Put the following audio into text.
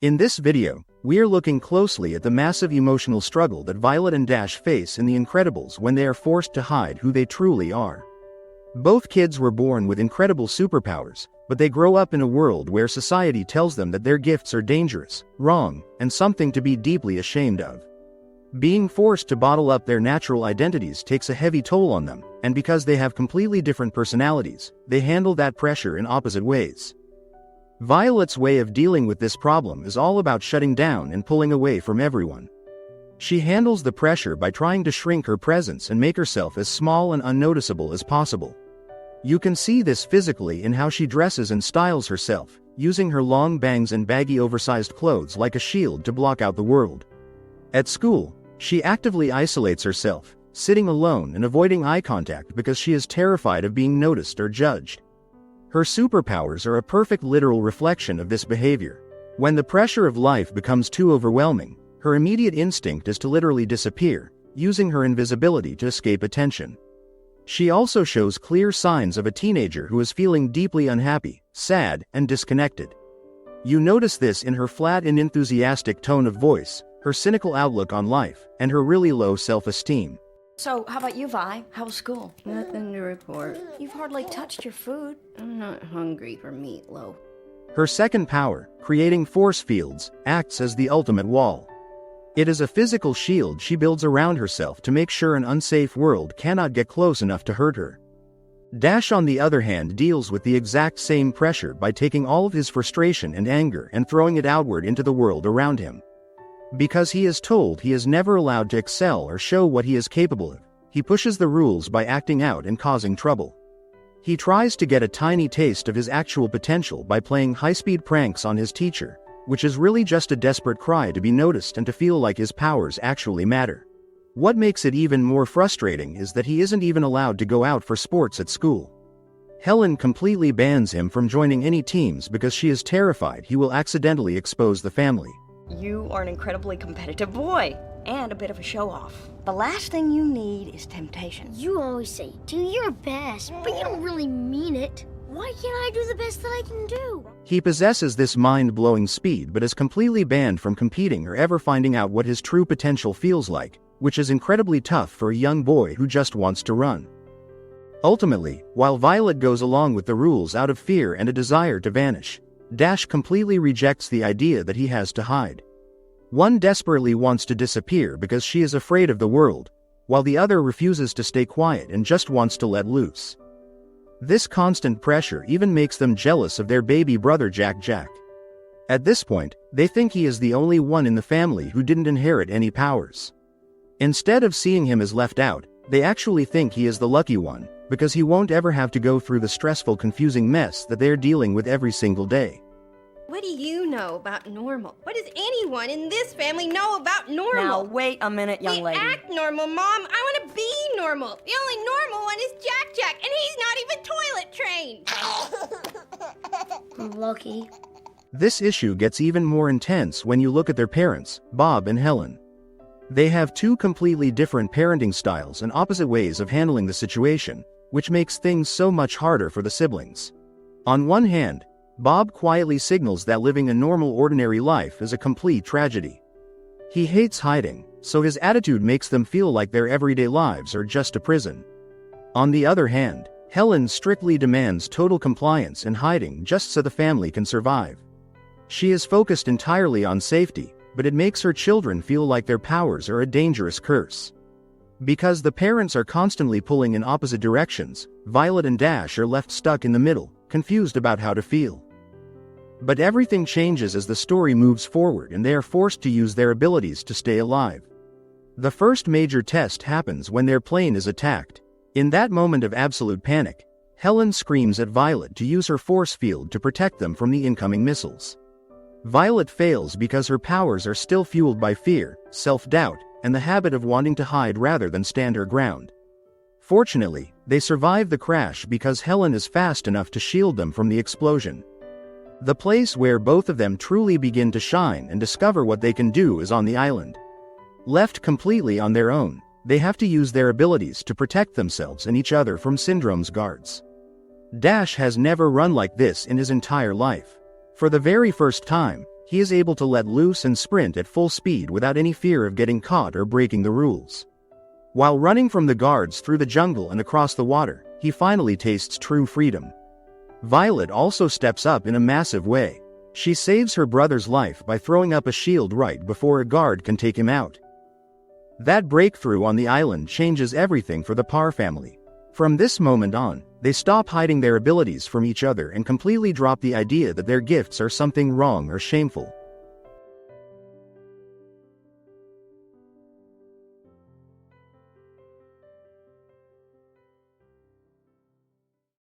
In this video, we are looking closely at the massive emotional struggle that Violet and Dash face in The Incredibles when they are forced to hide who they truly are. Both kids were born with incredible superpowers, but they grow up in a world where society tells them that their gifts are dangerous, wrong, and something to be deeply ashamed of. Being forced to bottle up their natural identities takes a heavy toll on them, and because they have completely different personalities, they handle that pressure in opposite ways. Violet's way of dealing with this problem is all about shutting down and pulling away from everyone. She handles the pressure by trying to shrink her presence and make herself as small and unnoticeable as possible. You can see this physically in how she dresses and styles herself, using her long bangs and baggy oversized clothes like a shield to block out the world. At school, she actively isolates herself, sitting alone and avoiding eye contact because she is terrified of being noticed or judged. Her superpowers are a perfect literal reflection of this behavior. When the pressure of life becomes too overwhelming, her immediate instinct is to literally disappear, using her invisibility to escape attention. She also shows clear signs of a teenager who is feeling deeply unhappy, sad, and disconnected. You notice this in her flat and enthusiastic tone of voice, her cynical outlook on life, and her really low self-esteem. So, how about you, Vi? How was school? Nothing to report. You've hardly touched your food. I'm not hungry for meatloaf. Her second power, creating force fields, acts as the ultimate wall. It is a physical shield she builds around herself to make sure an unsafe world cannot get close enough to hurt her. Dash, on the other hand, deals with the exact same pressure by taking all of his frustration and anger and throwing it outward into the world around him. Because he is told he is never allowed to excel or show what he is capable of, he pushes the rules by acting out and causing trouble. He tries to get a tiny taste of his actual potential by playing high-speed pranks on his teacher, which is really just a desperate cry to be noticed and to feel like his powers actually matter. What makes it even more frustrating is that he isn't even allowed to go out for sports at school. Helen completely bans him from joining any teams because she is terrified he will accidentally expose the family. You are an incredibly competitive boy, and a bit of a show-off. The last thing you need is temptation. You always say, do your best, but you don't really mean it. Why can't I do the best that I can do? He possesses this mind-blowing speed but is completely banned from competing or ever finding out what his true potential feels like, which is incredibly tough for a young boy who just wants to run. Ultimately, while Violet goes along with the rules out of fear and a desire to vanish, Dash completely rejects the idea that he has to hide. One desperately wants to disappear because she is afraid of the world, while the other refuses to stay quiet and just wants to let loose. This constant pressure even makes them jealous of their baby brother Jack. At this point, they think he is the only one in the family who didn't inherit any powers. Instead of seeing him as left out, they actually think he is the lucky one, because he won't ever have to go through the stressful, confusing mess that they're dealing with every single day. What do you know about normal? What does anyone in this family know about normal? Now, wait a minute, young lady. We act normal, Mom. I want to be normal. The only normal one is Jack, and he's not even toilet trained. Lucky. This issue gets even more intense when you look at their parents, Bob and Helen. They have two completely different parenting styles and opposite ways of handling the situation, which makes things so much harder for the siblings. On one hand, Bob quietly signals that living a normal, ordinary life is a complete tragedy. He hates hiding, so his attitude makes them feel like their everyday lives are just a prison. On the other hand, Helen strictly demands total compliance and hiding just so the family can survive. She is focused entirely on safety, but it makes her children feel like their powers are a dangerous curse. Because the parents are constantly pulling in opposite directions, Violet and Dash are left stuck in the middle, confused about how to feel. But everything changes as the story moves forward and they are forced to use their abilities to stay alive. The first major test happens when their plane is attacked. In that moment of absolute panic, Helen screams at Violet to use her force field to protect them from the incoming missiles. Violet fails because her powers are still fueled by fear, self-doubt, and the habit of wanting to hide rather than stand her ground. Fortunately, they survive the crash because Helen is fast enough to shield them from the explosion. The place where both of them truly begin to shine and discover what they can do is on the island. Left completely on their own, they have to use their abilities to protect themselves and each other from Syndrome's guards. Dash has never run like this in his entire life. For the very first time, he is able to let loose and sprint at full speed without any fear of getting caught or breaking the rules. While running from the guards through the jungle and across the water, he finally tastes true freedom. Violet also steps up in a massive way. She saves her brother's life by throwing up a shield right before a guard can take him out. That breakthrough on the island changes everything for the Parr family. From this moment on, they stop hiding their abilities from each other and completely drop the idea that their gifts are something wrong or shameful.